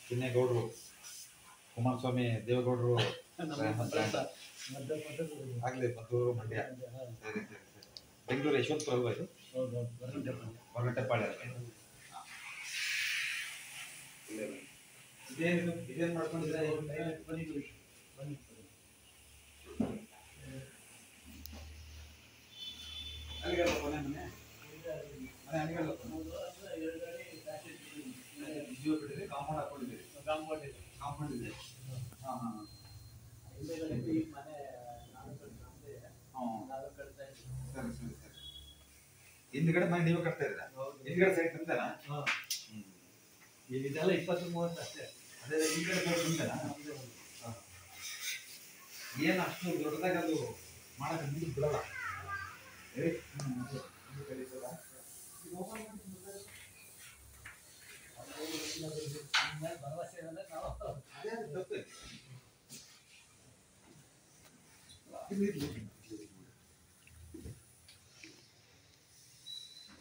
ಚಿನ್ನೇಗೌಡರು ಕುಮಾರಸ್ವಾಮಿ ದೇವೇಗೌಡರು ಆಗ್ಲಿ ಮದ್ದೂರು ಮಂಡ್ಯ ಸರಿ ಸರಿ ಸರಿ ಬೆಂಗಳೂರು ಯಶವಂತಪುರ ಅಲ್ವಾ ಇದು ಹೊರಗಟ್ಟೆಪಾಳ್ಯ ಇದೇನು ಮಾಡ್ಕೊಂಡಿದ್ರೆ ಅಲ್ಲಿಗೆಲ್ಲ ಮನೆ ಮನೆ ಮನೆ ಅಲ್ಲಿಗೆಲ್ಲ ಬಿಜು ಬಿಟ್ಟಿದ್ರೆ ಕಾಂಪೌಂಡ್ ಹಾಕೊಂಡಿದ್ದೀರಿ ಕಾಂಪೌಂಡ್ ಇದೆ ಹಾಂ ಹಾಂ ಸರಿ ಸರಿ ಸರಿ ಹಿಂದ್ಗಡೆ ಮನೆ ನೀವು ಕಟ್ತಾ ಇದ್ದೀರಾ ಹಿಂದ್ಗಡೆ ಸೈಡ್ ತಂದೇನಾ ಇದೆಲ್ಲ 20-30 ಅಷ್ಟೇ ಅದೇ ಹಿಂದ್ಗಡೆ ಸೈಡ್ ತಂದೇನಾ ಏನು ಅಷ್ಟು ದೊಡ್ಡದಾಗ ಅದು ಮಾಡಕ್ಕೆ ಮುಂದೆ ಬಿಡಲ್ಲ ಭರವಸೆ ಅಂದ್ರೆ ನಾವು ಅದೇ ತಪ್ಪು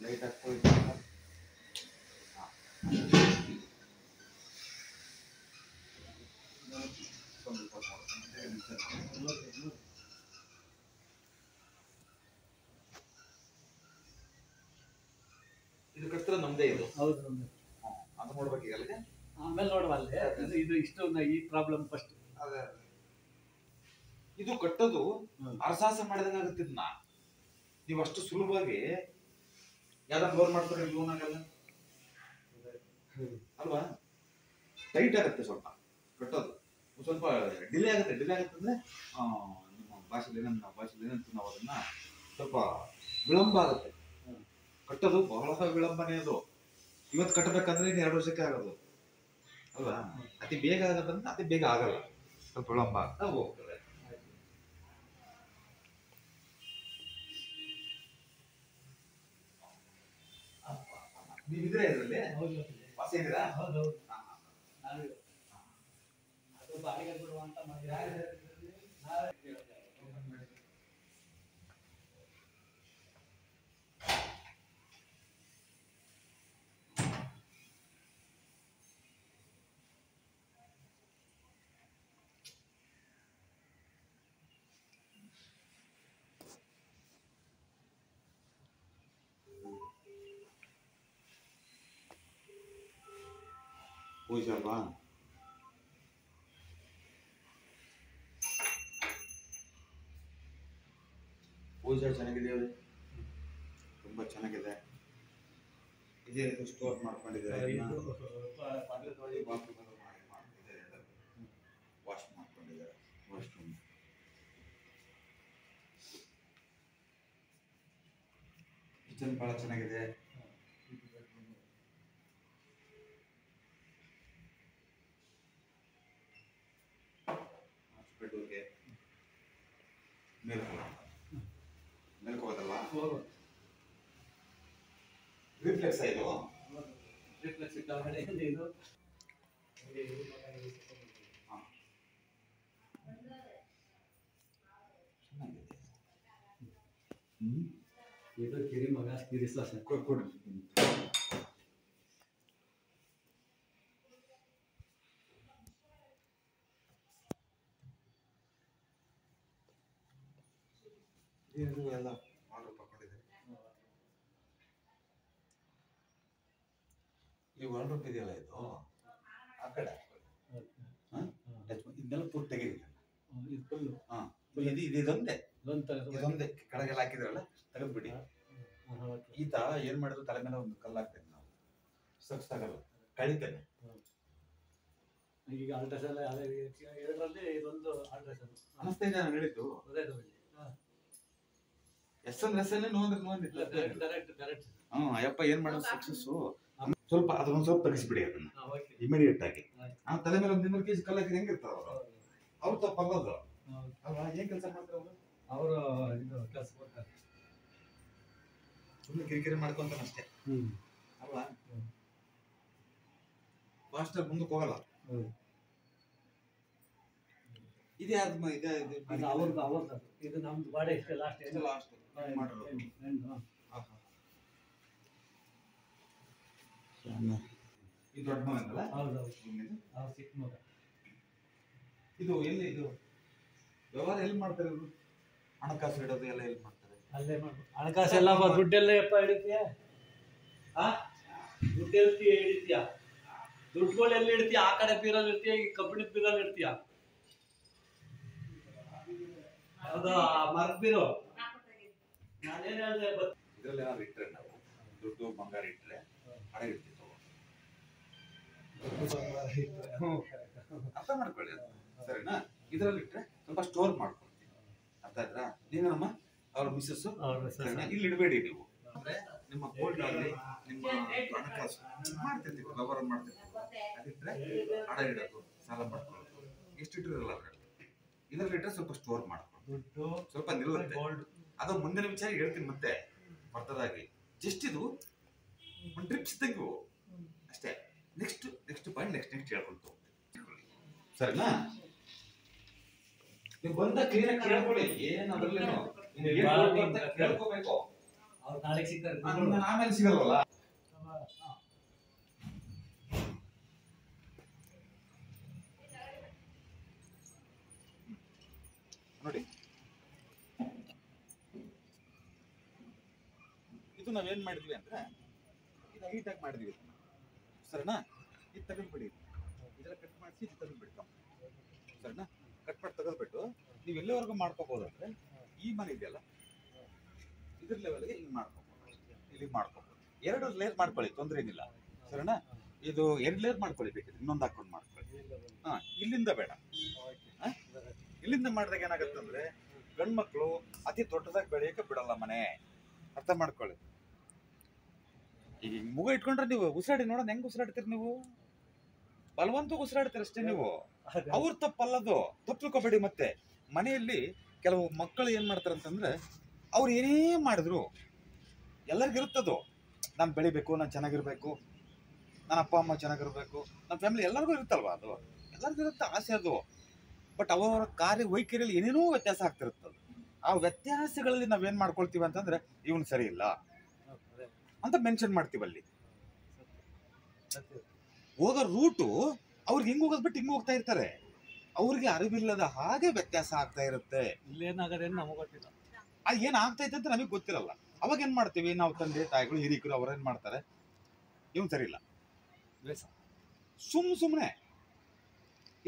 ಲೈಟ್ ಹಾಕ್ತಾ ಇದು ಕಟ್ತರ ನಮ್ದೇ ಇದು ಹೌದು ಅದು ನೋಡ್ಬೇಕು ಅಲ್ಲಿಗೆ ಆಮೇಲೆ ನೋಡುವಲ್ಲೇ ಇದು ಇಷ್ಟು ಈ ಪ್ರಾಬ್ಲಮ್ ಫಸ್ಟ್ ಅದೇ ಇದು ಕಟ್ಟೋದು ಅರಸಾಸ ಮಾಡಿದಂಗೆ ಆಗುತ್ತೆ ಇದನ್ನ ನೀವು ಅಷ್ಟು ಸುಲಭವಾಗಿ ಯಾವ್ದಾರು ಲೋನ್ ಮಾಡ್ತಾರೆ ಲೋನ್ ಆಗಲ್ಲ ಅಲ್ವಾ ಟೈಟ್ ಆಗುತ್ತೆ ಸ್ವಲ್ಪ ಕಟ್ಟೋದು ಸ್ವಲ್ಪ ಡಿಲೇ ಆಗುತ್ತೆ ಅಂದ್ರೆ ನಿಮ್ಮ ಭಾಷೆಯಲ್ಲಿ ಏನಂತ ನಾವು ಅದನ್ನ ಸ್ವಲ್ಪ ವಿಳಂಬ ಆಗುತ್ತೆ ಕಟ್ಟೋದು ಬಹಳ ವಿಳಂಬನೇ ಅದು ಇವತ್ತು ಕಟ್ಟಬೇಕಂದ್ರೆ 2 ವರ್ಷಕ್ಕೆ ಆಗೋದು ಅಲ್ವಾ ಅತಿ ಬೇಗ ಆಗೋದಂದ್ರೆ ಅತಿ ಬೇಗ ಆಗಲ್ಲ ಸ್ವಲ್ಪ ವಿಳಂಬ ಆಗ್ತಾ ಹೋಗ್ತದೆ ನೀವಿದ್ರೆ ಇದರಲ್ಲಿ ವಾಸ ಇದ್ದೀರಾ ಹೌದೌದು ಅದು ಬಾಡಿಗೆ ಬಿಡುವಂತ ಪೂಜೆ ಅಲ್ವಾ ಪೂಜೆ ಚೆನ್ನಾಗಿದೆ ತುಂಬಾ ಚೆನ್ನಾಗಿದೆ ಇದೇ ಸ್ಟೋರ್ ಮಾಡ್ಕೊಂಡಿದ್ದಾರೆ ವಾಶ್ ಮಾಡ್ಕೊಂಡಿದ್ದಾರೆ ವಾಶ್ರೂಮ್ ಕಿಚನ್ ಬಹಳ ಚೆನ್ನಾಗಿದೆ ಬೆಡ್ಗೆ ಮೇಲ್ಕೋದಲ್ವಾ ರಿಫ್ಲೆಕ್ಸ್ ಇದು ರಿಫ್ಲೆಕ್ಸ್ ಕೆಳಗಡೆ ಇದು ಇದು ಕಿರಿ ಮಗ ಕಿರಿಸ ಕೊಡಿ ಇದು ಎಲ್ಲ ಆರ್ಡರ್ ತಗೊಂಡಿದ್ದೀವಿ ಈ ವಾರ್ಡ್ರೋಬ್ ಇದೆಯಲ್ಲ ಇದು ಆ ಕಡೆ ಇದನ್ನೆಲ್ಲ ಪೂರ್ತಿ ತೆಗೆದಿಲ್ಲ ಇದು ಫುಲ್ಲು ಹಾಂ ಇದೊಂದೇ ಕೆಳಗೆಲ್ಲ ಹಾಕಿದ್ರಲ್ಲ ತೆಗೆದ್ಬಿಡಿ ಈತ ಏನ್ ಮಾಡಿದ್ರು ತಲೆ ಮೇಲೆ ಒಂದು ಕಲ್ಲು ಹಾಕ್ತೇನೆ ನಾವು ಸಕ್ಸ್ ಆಗಲ್ಲ ಕಳಿತೇನೆ ಈಗ ಆಲ್ಟ್ರೇಷನ್ ಎರಡರಲ್ಲಿ ಇದೊಂದು ಆಲ್ಟ್ರೇಷನ್ ಅನಿಸ್ತಾ ಇದೆ ನಾನು ಹೇಳಿದ್ದು ಎಸ್ ಅಂದ್ರೆ ಎಸ್ ನೋ ಅಂದ್ರೆ ನೋ ಕರೆಕ್ಟ್ ಅಯ್ಯಪ್ಪ ಏನ್ ಮಾಡೋದು ಸಕ್ಸಸ್ಸು ಸ್ವಲ್ಪ ಅದೊಂದು ಸ್ವಲ್ಪ ತೆಗಿಸ್ಬಿಡಿ ಅದನ್ನ ಇಮಿಡಿಯೇಟ್ ಆಗಿ ಆ ತಲೆ ಮೇಲೆ ಒಂದು 200 kg ಕಲ್ಲು ಹಾಕಿದ್ರೆ ಹೆಂಗಿರ್ತಾರ ಅವ್ರು ತಪ್ಪಲ್ಲದು ಅಲ್ವಾ ಏನ್ ಕೆಲಸ ಮಾಡ್ತಾರೆ ಅವರು ಇದು ಕೆಲಸ ಕೊಡ್ತಾರೆ ಸುಮ್ಮನೆ ಕಿರಿಕಿರಿ ಮಾಡ್ಕೊಂತಾನೆ ಅಷ್ಟೇ ಅಲ್ವಾ ಫಾಸ್ಟ್ ಮುಂದಕ್ಕೆ ಹೋಗಲ್ಲ ಇದೇ ಆದ್ಮ ಇದೆ ಅದು ಅವ್ರದ್ದು ಇದು ನಮ್ದು ಗಾಡಿ ಇಷ್ಟೇ ಲಾಸ್ಟ್ ಲಾಸ್ಟ್ ಮಾಡಿರೋದು. ಇದು ದೊಡ್ಡ ಮಗನಲ್ಲ? ಹೌದೌದು, ಅವ್ರು ಚಿಕ್ಕ ಮಗ. ಇದು ಎಲ್ಲಿ ಇದು ವ್ಯವಹಾರ ಎಲ್ಲಿ ಮಾಡ್ತಾರೆ ಇವರು? ಹಣಕಾಸು ಇಡೋದು ಎಲ್ಲ ಎಲ್ಲಿ ಮಾಡ್ತಾರೆ? ಅಲ್ಲೇ ಹಣಕಾಸು ಎಲ್ಲ ದುಡ್ಡೆಲ್ಲ ಎಪ್ಪ ಹಿಡಿತೀಯ? ದುಡ್ಡು ಹಿಡಿತೀಯ? ದುಡ್ಡುಗಳು ಎಲ್ಲಿ ಇಡ್ತೀಯ? ಆ ಕಡೆ ಬೀರಲ್ಲಿ ಇರ್ತೀಯ, ಈ ಕಬ್ಬಿಣದ ಬೀರಲ್ಲಿ ಇಡ್ತೀಯ. ಹೌದು, ಮರದ ಬೀರು. ನಾನೇನ್ ಹೇಳಿದೆ ಇದ್ರಲ್ಲಿ ಏನಾದ್ರು ಇಟ್ರೆ ನಾವು ದುಡ್ಡು ಬಂಗಾರ ಇಟ್ರೆ ಹಣ ಇರ್ತಿತ್ತು. ಅರ್ಥ ಮಾಡ್ಕೊಳ್ಳಿ, ಸರಿನಾ? ಇದ್ರಲ್ಲಿ ಇಟ್ರೆ ಸ್ವಲ್ಪ ಸ್ಟೋರ್ ಮಾಡ್ಕೊಳ್ತೀವಿ. ಅರ್ಥ ಆಯ್ತಾ? ನೀವೇನಮ್ಮ ಅವ್ರ ಮಿಸ್ಸಸ್ ಇಲ್ಲಿ ಇಡಬೇಡಿ ನೀವು. ಅಂದ್ರೆ ನಿಮ್ಮ ಗೋಲ್ಡ್ ಆಗಲಿ ನಿಮ್ಮ ಹಣಕಾಸು ಮಾಡ್ತಿರ್ತೀವಿ, ವ್ಯವಹಾರ ಮಾಡ್ತಿರ್ತೀವಿ, ಅದಿಟ್ರೆ ಹಣ ಇಡೋದು, ಸಾಲ ಮಾಡ್ಕೊಳ್ಳೋದು ಎಷ್ಟು ಇಟ್ಟಿರಲ್ಲ ಅದ್ರಲ್ಲಿ. ಇದ್ರಲ್ಲಿ ಇಟ್ರೆ ಸ್ವಲ್ಪ ಸ್ಟೋರ್ ಮಾಡ್ಕೊಂಡು ಸ್ವಲ್ಪ ನಿಲ್ಲುತ್ತೆ. ಅದು ಮುಂದಿನ ವಿಚಾರ ಹೇಳ್ತೀನಿ ಮತ್ತೆ ಬರ್ತದಾಗಿ. ಜಸ್ಟ್ ಇದು ಒಂದು ಟ್ರಿಪ್ಸ್ ತೆಗೆವು ಅಷ್ಟೇ. ನೆಕ್ಸ್ಟ್ ಪಾಯಿಂಟ್ ನೆಕ್ಸ್ಟ್ ಹೇಳ್ಕೊಳ್ತು, ಸರಿನಾ? ನೀವು ಬಂದ ಕ್ಲಿಯರ್ ಕೇಳ್ಕೊಳ್ಳಿ, ಏನ್ ಅದ್ರಲ್ಲೇನು ಕೇಳ್ಕೋಬೇಕು. ಆಮೇಲೆ ಸಿಗಲ್ವಲ್ಲ. ನೋಡಿ, ಇದು ನಾವೇನ್ ಮಾಡಿದ್ವಿ ಅಂದ್ರೆ ಇದು ಹೈಟಾಗಿ ಮಾಡಿದ್ವಿ, ಸರಿನಾ? ಇದು ತೆಗೆದ್ಬಿಡಿ, ಇದೆಲ್ಲ ಕಟ್ ಮಾಡಿಸಿ ಇದು ತೆಗೆದ್ಬಿಡಿ, ಸರಿನಾ? ಕಟ್ ಮಾಡಿ ತೆಗೆದ್ಬಿಟ್ಟು ನೀವು ಎಲ್ಲಿವರೆಗೂ ಮಾಡ್ಕೋಬಹುದು ಅಂದ್ರೆ ಈ ಮನೆ ಇದೆಯಲ್ಲ ಇದ್ರ ಲೆವೆಲ್ಗೆ ಹಿಂಗ್ ಮಾಡ್ಕೋಬಹುದು, ಇಲ್ಲಿಗೆ ಮಾಡ್ಕೋಬಹುದು. 2 ಲೇಯರ್ ಮಾಡ್ಕೊಳ್ಳಿ, ತೊಂದ್ರೆ ಏನಿಲ್ಲ, ಸರಿನಾ? ಇದು 2 ಲೇಯರ್ ಮಾಡ್ಕೊಳ್ಳಿ, ಬೇಕಿದ್ರೆ ಇನ್ನೊಂದು ಹಾಕೊಂಡು ಮಾಡ್ಕೊಳ್ಳಿ. ಇಲ್ಲಿಂದ ಬೇಡ, ಇಲ್ಲಿಂದ ಮಾಡಿದಾಗ ಏನಾಗುತ್ತೆ ಅಂದ್ರೆ ಗಂಡು ಮಕ್ಕಳು ಅತಿ ದೊಡ್ಡದಾಗಿ ಬೆಳೆಯಕ್ಕೆ ಬಿಡಲ್ಲ ಮನೆ. ಅರ್ಥ ಮಾಡ್ಕೊಳ್ಳಿ. ಈಗ ಮುಗ ಇಟ್ಕೊಂಡ್ರೆ ನೀವು ಉಸಿರಾಡಿ ನೋಡೋಣ, ಹೆಂಗ್ ಉಸಿರಾಡ್ತೀರಿ ನೀವು? ಬಲವಂತ ಉಸಿರಾಡ್ತೀರ ಅಷ್ಟೇ ನೀವು. ಅವ್ರ ತಪ್ಪಲ್ಲದು, ತಪ್ಪು ತಿಳ್ಕೊಬೇಡಿ. ಮತ್ತೆ ಮನೆಯಲ್ಲಿ ಕೆಲವು ಮಕ್ಕಳು ಏನ್ ಮಾಡ್ತಾರೆ ಅಂತಂದ್ರೆ ಅವ್ರು ಏನೇ ಮಾಡಿದ್ರು ಎಲ್ಲರಿಗಿರುತ್ತದು, ನಾನು ಬೆಳಿಬೇಕು, ನಾನು ಚೆನ್ನಾಗಿರ್ಬೇಕು, ನನ್ನ ಅಪ್ಪ ಅಮ್ಮ ಚೆನ್ನಾಗಿರ್ಬೇಕು, ನನ್ನ ಫ್ಯಾಮಿಲಿ ಎಲ್ಲರಿಗೂ ಇರುತ್ತಲ್ವಾ, ಅದು ಎಲ್ಲರಿಗೂ ಇರುತ್ತೆ ಆಸೆ ಅದು. ಬಟ್ ಅವರ ಕಾರ್ಯ ವೈಖರಿಯಲ್ಲಿ ಏನೇನೋ ವ್ಯತ್ಯಾಸ ಆಗ್ತಿರುತ್ತದು. ಆ ವ್ಯತ್ಯಾಸಗಳಲ್ಲಿ ನಾವೇನ್ ಮಾಡ್ಕೊಳ್ತೀವಿ ಅಂತಂದ್ರೆ ಇವನು ಸರಿ ಇಲ್ಲ ಅಂತ ಮೆನ್ಷನ್ ಮಾಡ್ತೀವಿ. ಅಲ್ಲಿ ಹೋಗೋ ರೂಟು ಅವ್ರಿಗೆ ಹಿಂಗ್ ಹೋಗೋದ್ ಬಿಟ್ಟು ಹಿಂಗ್ ಹೋಗ್ತಾ ಇರ್ತಾರೆ. ಅವ್ರಿಗೆ ಅರಿವಿಲ್ಲದ ಹಾಗೆ ವ್ಯತ್ಯಾಸ ಆಗ್ತಾ ಇರುತ್ತೆ. ಇಲ್ಲೇನಾಗದೆ ನಮಗೆ ಗೊತ್ತಿಲ್ಲ, ಅದು ಏನ್ ಆಗ್ತೈತೆ ಅಂತ ನಮಗೆ ಗೊತ್ತಿರಲ್ಲ. ಅವಾಗ ಏನ್ ಮಾಡ್ತೀವಿ ನಾವು, ತಂದೆ ತಾಯಿಗಳು ಹಿರಿಕರು ಅವ್ರೇನ್ ಮಾಡ್ತಾರೆ, ಇವನ್ ಸರಿ ಇಲ್ಲ, ಸುಮ್ಮನೆ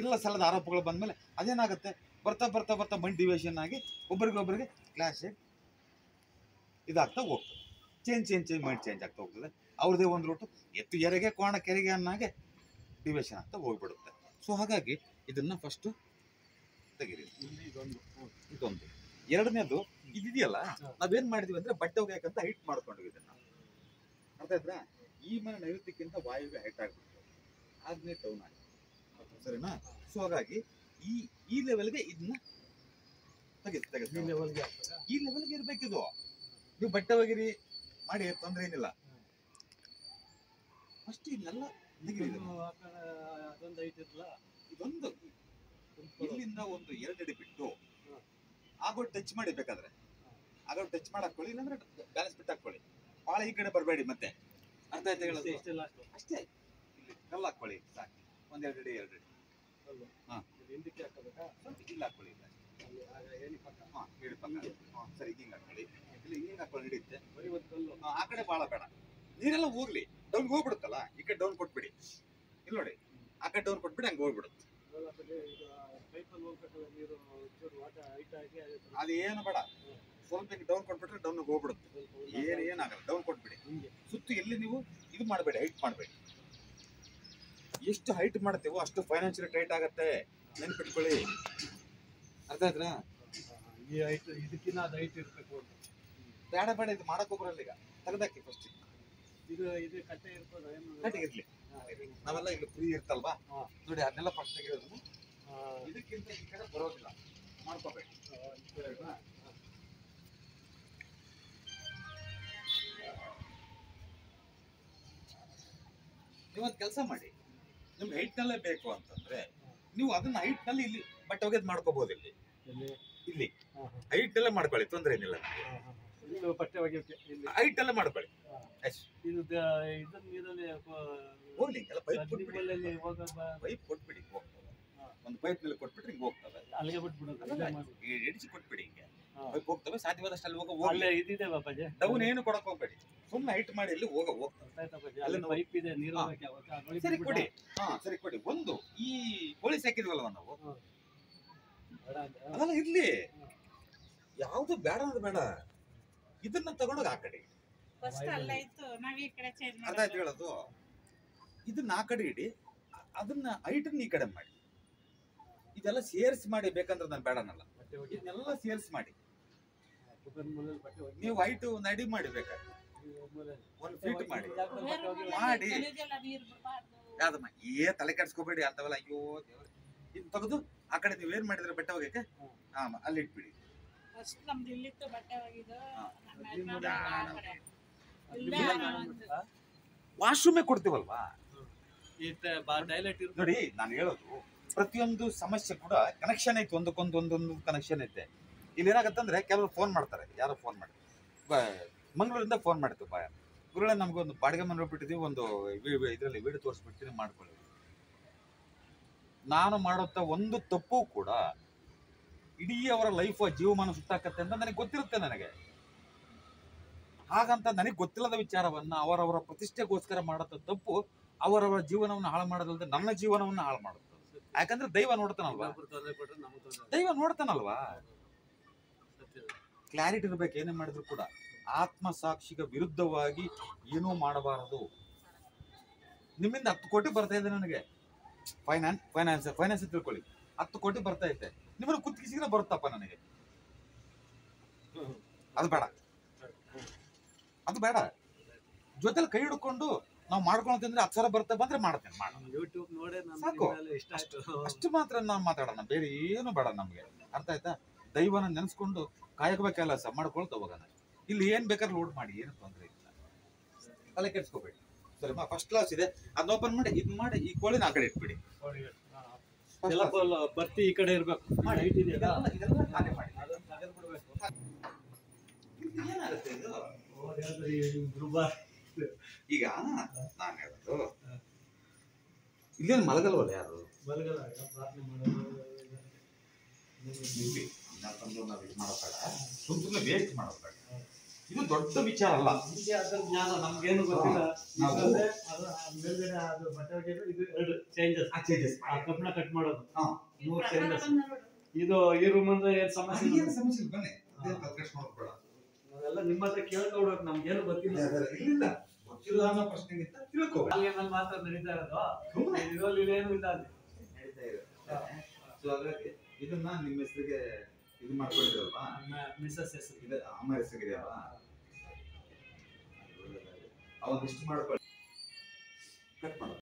ಇಲ್ಲ ಸಲ್ಲದ ಆರೋಪಗಳು ಬಂದ್ಮೇಲೆ ಅದೇನಾಗುತ್ತೆ, ಬರ್ತಾ ಬರ್ತಾ ಬರ್ತಾ ಮೈಂಡ್ ಡಿವಿಷನ್ ಆಗಿ ಒಬ್ಬರಿಗೊಬ್ಬರಿಗೆ ಕ್ಲಾಶ್ ಇದಾಗ್ತಾ ಹೋಗ್ತದೆ. ಚೇಂಜ್ ಮೈಂಡ್ ಚೇಂಜ್ ಆಗ್ತಾ ಹೋಗ್ತದೆ. ಅವ್ರದೇ ಒಂದು ರೂಟು, ಎತ್ತು ಎರೆಗೆ ಕೋಣ ಕೆರೆಗೆ ಅನ್ನಾಗೆ ಡಿವಿಷನ್ ಆಗ್ತಾ ಹೋಗ್ಬಿಡುತ್ತೆ. ಸೊ ಹಾಗಾಗಿ ಇದನ್ನ ಫಸ್ಟ್ ತೆಗೀರಿ. ಇದೊಂದು. ಎರಡನೇದು ಇದೆಯಲ್ಲ, ನಾವೇನ್ ಮಾಡಿದ್ವಿ ಅಂದ್ರೆ ಬಟ್ಟೆ ಒಗೆಯಕ್ಕಂತ ಹೈಟ್ ಮಾಡ್ಕೊಂಡ್ವಿ ಇದನ್ನ. ಅರ್ಥ ಆಯ್ತಾ? ಈ ಮನೆ ನೈಋತ್ಯಕ್ಕಿಂತ ವಾಯುವ್ಯ ಹೈಟ್ ಆಗ್ಬಿಟ್ಟು ಆದ್ಮೇಲೆ ಡೌನ್ ಆಗಿ, ಸರಿನಾ? ಸೊ ಹಾಗಾಗಿ ಈ ಲೆವೆಲ್ಗೆ ಇದನ್ನ ಈ ಲೆವೆಲ್ಗೆ ಇರ್ಬೇಕಿದು. ನೀವು ಬಟ್ಟೆ ಒಗಿರಿ ಮಾಡಿ, ತೊಂದ್ರೆ ಏನಿಲ್ಲ. ಫಸ್ಟ್ ಇದನ್ನೆಲ್ಲ ಇದೊಂದು ಇಲ್ಲಿಂದ ಒಂದು 2 ಅಡಿ ಬಿಟ್ಟು ಆಗೋ ಟಚ್ ಮಾಡಿ, ಬೇಕಾದ್ರೆ ಆಗೋ ಟಚ್ ಮಾಡಿ ಹಾಕೊಳ್ಳಿ, ಇಲ್ಲಾಂದ್ರೆ ಬ್ಯಾಲೆನ್ಸ್ ಬಿಟ್ಟು ಹಾಕೊಳ್ಳಿ. ಭಾಳ ಈ ಕಡೆ ಬರಬೇಡಿ. ಮತ್ತೆ ಅರ್ಥ ಆಯ್ತಾ ಹೇಳೋದು? ಅಷ್ಟೇ, ಇಲ್ಲಿ ಕಲ್ಲು ಹಾಕೊಳ್ಳಿ ಸಾಕು, 1 2 ಅಡಿ 2 ಅಡಿ. ಹಿಂದಕ್ಕೆ ಹಾಕಬೇಕಾ? ಇಲ್ಲ ಹಾಕೊಳ್ಳಿ, ಇಲ್ಲ ಹೇಳಿ ಪಕ್ಕ ಸರಿ, ಹಿಂಗೆ ಹಾಕೊಳ್ಳಿ, ಇಲ್ಲಿ ಹಿಂಗೆ ಹಾಕೊಳ್ಳಿ, ಹಿಡಿಯುತ್ತೆ. ಆ ಕಡೆ ಭಾಳ ಬೇಡ, ನೀರೆಲ್ಲ ಹೋಗ್ಲಿ, ಡೌನ್ ಹೋಗ್ಬಿಡುತ್ತಲ್ಲ. ಈ ಕಡೆ ಡೌನ್ ಕೊಟ್ಬಿಡಿ, ಇಲ್ಲಿ ನೋಡಿ, ಆ ಕಡೆ ಡೌನ್ ಕೊಟ್ಬಿಡಿ, ಹಂಗೆ ಹೋಗ್ಬಿಡುತ್ತೆ. ಅದೇನು ಬೇಡ, ಸ್ವಲ್ಪ ಡೌನ್ ಕೊಟ್ಬಿಟ್ರೆ ಡೌನ್ ಹೋಗ್ಬಿಡುತ್ತೆ. ಏನಾಗಲ್ಲ, ಡೌನ್ ಕೊಟ್ಬಿಡಿ. ಸುತ್ತು ಎಲ್ಲಿ ನೀವು ಇದು ಮಾಡಬೇಡಿ, ಹೈಟ್ ಮಾಡಬೇಡಿ. ಎಷ್ಟು ಹೈಟ್ ಮಾಡ್ತೇವೋ ಅಷ್ಟು ಫೈನಾನ್ಷಿಯಲಿ ಟೈಟ್ ಆಗತ್ತೆ, ನೆನ್ಪಿಟ್ಕೊಳ್ಳಿ. ಅರ್ಥ ಆಯ್ತಾ? ಈ ಹೈಟ್ ಇದಕ್ಕಿಂತ ಅದು ಹೈಟ್ ಇರಬೇಕು ಅಂತ. ಬೇಡ ಇದು ಮಾಡಕ್ ಹೋಗ್ರಲ್ಲ. ಈಗ ತೆಗೆದಾಕಿ ಫಸ್ಟ್. ಇದು ಕಟ್ಟೆ ಇರ್ತದ, ಕಟ್ಟೆ ಇರ್ಲಿ, ನಾವೆಲ್ಲ ಇಲ್ಲಿ ಫ್ರೀ ಇರ್ತಲ್ವಾ ನೋಡಿ, ಅದನ್ನೆಲ್ಲ ಫಸ್ಟ್ ತೆಗಿಯೋದು. ಇದಕ್ಕಿಂತ ಈ ಕಡೆ ಬರೋದಿಲ್ಲ, ಮಾಡ್ಕೋಬೇಡಿ. ನೀವೊಂದು ಕೆಲಸ ಮಾಡಿ, ನಿಮ್ಗೆ ಹೈಟ್ ನಲ್ಲೇ ಬೇಕು ಅಂತಂದ್ರೆ ನೀವು ಅದನ್ನ ಹೈಟ್ ನಲ್ಲಿ ಇಲ್ಲಿ ಬಟ್ಟೆ ಒಗೆದ್ ಮಾಡ್ಕೋಬಹುದು ಇಲ್ಲಿ ಇಲ್ಲಿ ಹೈಟ್ ಎಲ್ಲ ಮಾಡ್ಕೊಳ್ಳಿ, ತೊಂದ್ರೆ ಏನಿಲ್ಲ. ಬಟ್ಟೆ ಒಗೆಯೋಕೆ ಹೈಟ್ ಎಲ್ಲ ಮಾಡ್ಕೊಳ್ಳಿ. ಇದು ಇದನ್ನ ನೀರಲ್ಲಿ ಹೋಗ್ಲಿ ಎಲ್ಲ ಪೈಪ್ ನೀರಲ್ಲಿ ಪೈಪ್ ಕೊಟ್ಬಿಡಿ, ಹೋಗ್ತವೆ. ಒಂದು ಪೈಪ್ ನಲ್ಲಿ ಕೊಟ್ಬಿಟ್ರೆ ಹಿಂಗೆ ಹೋಗ್ತವೆ, ಅಲ್ಲಿಗೆ ಬಿಟ್ಬಿಡೋದು, ಎಡಿಸಿ ಕೊಟ್ಬಿಡಿ, ಹಿಂಗೆ ಪೈಪ್ ಹೋಗ್ತವೆ. ಸಾಧ್ಯವಾದಷ್ಟು ಅಲ್ಲಿ ಅಲ್ಲೇ ಇದಿದೆ ಬಾಪಾಜಿ, ಡೌನ್ ಏನು ಕೊಡಕ್ ಹೋಗ್ಬೇಡಿ, ಸುಮ್ಮನೆ ಹೈಟ್ ಮಾಡಿ ಅಲ್ಲಿ ಹೋಗ್ತವೆ. ಅಲ್ಲಿ ಪೈಪ್ ಇದೆ, ನೀರು ಸರಿ ಕೊಡಿ. ಸರಿ ಕೊಡಿ. ಒಂದು ಈ ಕೋಳಿ ಸಾಕಿದ್ವಲ್ವ ನಾವು, ಅದೆಲ್ಲ ಇರ್ಲಿ, ಯಾವ್ದು ಬೇಡ ಅಂದ್ರೆ ಬೇಡ, ಇದನ್ನ ತಗೊಂಡೋಗಿ ಆ ಕಡೆ ಅದಾಯ್ತು ಹೇಳೋದು. ಇದನ್ನ ಆ ಕಡೆ ಇಡಿ, ಅದನ್ನ ಹೈಟನ್ನ ಈ ಕಡೆ ಮಾಡಿ. ಇದೆಲ್ಲ ಸೇರ್ಸ್ ಮಾಡಿ, ಬೇಕಂದ್ರೆ ನಾನು ಬೇಡನಲ್ಲ, ಇದನ್ನೆಲ್ಲ ಸೇರ್ಸ್ ಮಾಡಿ. ನೀವು ಹೈಟ್ ಒಂದು ಅಡಿ ಮಾಡಿ, ಬೇಕಾದ್ರೆ 1 ಫೀಟ್ ಮಾಡಿ ಯಾವ್ದಮ್ಮ ತಲೆ ಕೆಡ್ಸ್ಕೋಬೇಡಿ ಅಂತವಲ್ಲ. ಅಯ್ಯೋ ದೇವ್ರ, ಇದ್ ತೆಗೆದು ಆ ಕಡೆ ನೀವ್ ಏನ್ ಮಾಡಿದ್ರೆ ಬಟ್ಟೆ ಒಗೆಯಕ್ಕೆ ಅಲ್ಲಿ ಇಟ್ಬಿಡಿ. ವಾಶ್ರೂಮೇ ಕೊಡ್ತೀವಲ್ವಾ ನೋಡಿ. ನಾನು ಹೇಳೋದು ಪ್ರತಿಯೊಂದು ಸಮಸ್ಯೆ ಕೂಡ ಕನೆಕ್ಷನ್ ಐತಿ, ಒಂದೊಂದು ಕನೆಕ್ಷನ್ ಐತೆ. ಇಲ್ಲಿ ಏನಾಗತ್ತಂದ್ರೆ ಕೆಲವರು ಫೋನ್ ಮಾಡ್ತಾರೆ, ಯಾರೋ ಫೋನ್ ಮಾಡಿ ಮಂಗಳೂರಿಂದ ಫೋನ್ ಮಾಡ್ತೀವಿ, ಬಾಯ ಗುರುಗಳೇ ನಮ್ಗೊಂದು ಬಾಡಿಗೆ ಮನೆ ಹೋಗ್ಬಿಟ್ಟಿದೀವಿ, ಒಂದು ಇದರಲ್ಲಿ ವಿಡಿಯೋ ತೋರಿಸ್ಬಿಡ್ತೀನಿ ಮಾಡ್ಕೊಳ್ಳಿ. ನಾನು ಮಾಡುತ್ತ ಒಂದು ತಪ್ಪು ಕೂಡ ಇಡೀ ಅವರ ಲೈಫ್ ಜೀವಮಾನ ಸುಟ್ಟಾಕತ್ತೆ ಅಂತ ನನಗೆ ಗೊತ್ತಿರುತ್ತೆ. ನನಗೆ ಹಾಗಂತ ನನಗೆ ಗೊತ್ತಿಲ್ಲದ ವಿಚಾರವನ್ನ ಅವರವರ ಪ್ರತಿಷ್ಠೆಗೋಸ್ಕರ ಮಾಡತ್ತ ತಪ್ಪು ಅವರವರ ಜೀವನವನ್ನು ಹಾಳು ಮಾಡೋದಲ್ಲದೆ ನನ್ನ ಜೀವನವನ್ನು ಹಾಳು ಮಾಡುತ್ತೆ. ಯಾಕಂದ್ರೆ ದೈವ ನೋಡ್ತಾನಲ್ವಾ, ದೈವ ನೋಡ್ತಾನಲ್ವಾ. ಕ್ಲಾರಿಟಿ ಇರ್ಬೇಕು, ಏನೇ ಮಾಡಿದ್ರು ಕೂಡ ಆತ್ಮ ಸಾಕ್ಷಿಗೆ ವಿರುದ್ಧವಾಗಿ ಏನೂ ಮಾಡಬಾರದು. ನಿಮ್ಮಿಂದ 10 ಕೋಟಿ ಬರ್ತಾ ಇದೆ ನನಗೆ, ಫೈನಾನ್ಸ್ ತಿಳ್ಕೊಳ್ಳಿ, 10 ಕೋಟಿ ಬರ್ತಾ ಐತೆ, ನಿಮ್ಮನ್ನು ಕುತ್ತಿಗೆ ಬರುತ್ತಪ್ಪ ನನಗೆ, ಅದು ಬೇಡ, ಅದು ಬೇಡ. ಜೊತೆಲಿ ಕೈ ಹಿಡ್ಕೊಂಡು ನಾವು ಮಾಡ್ಕೊಳ್ತಂದ್ರೆ 10 ಸಾವಿರ ಬರ್ತಾ ಬಂದ್ರೆ ಮಾಡ್ತೇನೆ, ಸಾಕು. ಅಷ್ಟು ಮಾತ್ರ ನಾವು ಮಾತಾಡೋಣ, ಬೇರೆ ಏನು ಬೇಡ ನಮ್ಗೆ, ಅರ್ಥ ಆಯ್ತಾ? ದೈವನ ನೆನೆಸ್ಕೊಂಡು ಕಾಯಕ ಕೆಲಸ ಮಾಡ್ಕೊಳ್ತಾ ಹೋಗೋಣ. ಇಲ್ಲಿ ಏನ್ ಬೇಕಾದ್ರೆ ಲೋಡ್ ಮಾಡಿ, ಏನು ತೊಂದರೆ ಇಲ್ಲ, ತಲೆ ಕೆಡ್ಸ್ಕೋಬೇಡಿ. ಸರಿ, ಫಸ್ಟ್ ಕ್ಲಾಸ್ ಇದೆ, ಅದನ್ನ ಓಪನ್ ಮಾಡಿ, ಇದು ಮಾಡಿ, ಈ ಕೋಳಿನ ಆ ಕಡೆ ಇಟ್ಬಿಡಿ. ಬರ್ತಿ ಈ ಕಡೆ ಇರ್ಬೇಕು, ಈಗ ನಾನು ಹೇಳೋದು, ಇಲ್ಲೇನು ಮಲಗಲ್ವಲ್ಲ ಯಾರು, ಸುಮ್ಮನೆ ವೇಸ್ಟ್ ಮಾಡೋದು, ಇದು ದೊಡ್ಡ ವಿಚಾರ ಅಲ್ಲ. ಜ್ಞಾನ ನಮ್ಗೇನು ಗೊತ್ತಿಲ್ಲ. ಕಬ್ಬಣ ಕಟ್ ಮಾಡೋದು 3 ಚೇಂಜಸ್. ಇದು ಈ ರೂಮ್ ಅಂದ್ರೆ ಏನ್ ಸಮಸ್ಯೆ ಬನ್ನಿ, ಅದೆಲ್ಲ ನಿಮ್ಮ ಹತ್ರ ಕೇಳ್ಕೊಡ್ಬೇಕು, ನಮ್ಗೇನು ಗೊತ್ತಿಲ್ಲ. ಗೊತ್ತಿಲ್ಲ ಅನ್ನೋ ಪ್ರಶ್ನೆ ತಿಳ್ಕೊ, ಮಾತ್ರ ನಡೀತಾ ಇರೋದು, ಇದರಲ್ಲಿ ಏನು ಇಲ್ಲ ಅಲ್ಲಿ ನಡೀತಾ ಇರೋದು. ಸೊ ಹಾಗಾಗಿ ಇದನ್ನ ನಿಮ್ಮ ಹೆಸರಿಗೆ ಇದು ಮಾಡ್ಕೊಂಡಿರಲ್ವಾ, ಮಿಸಸ್ ಹೆಸರು, ಇದು ಅಮ್ಮ ಹೆಸರಿದೆಯಲ್ವಾ, ಅವೊಂದಿಷ್ಟು ಮಾಡ್ಕೊಳ್ಳಿ, ಕಟ್ ಮಾಡೋದು.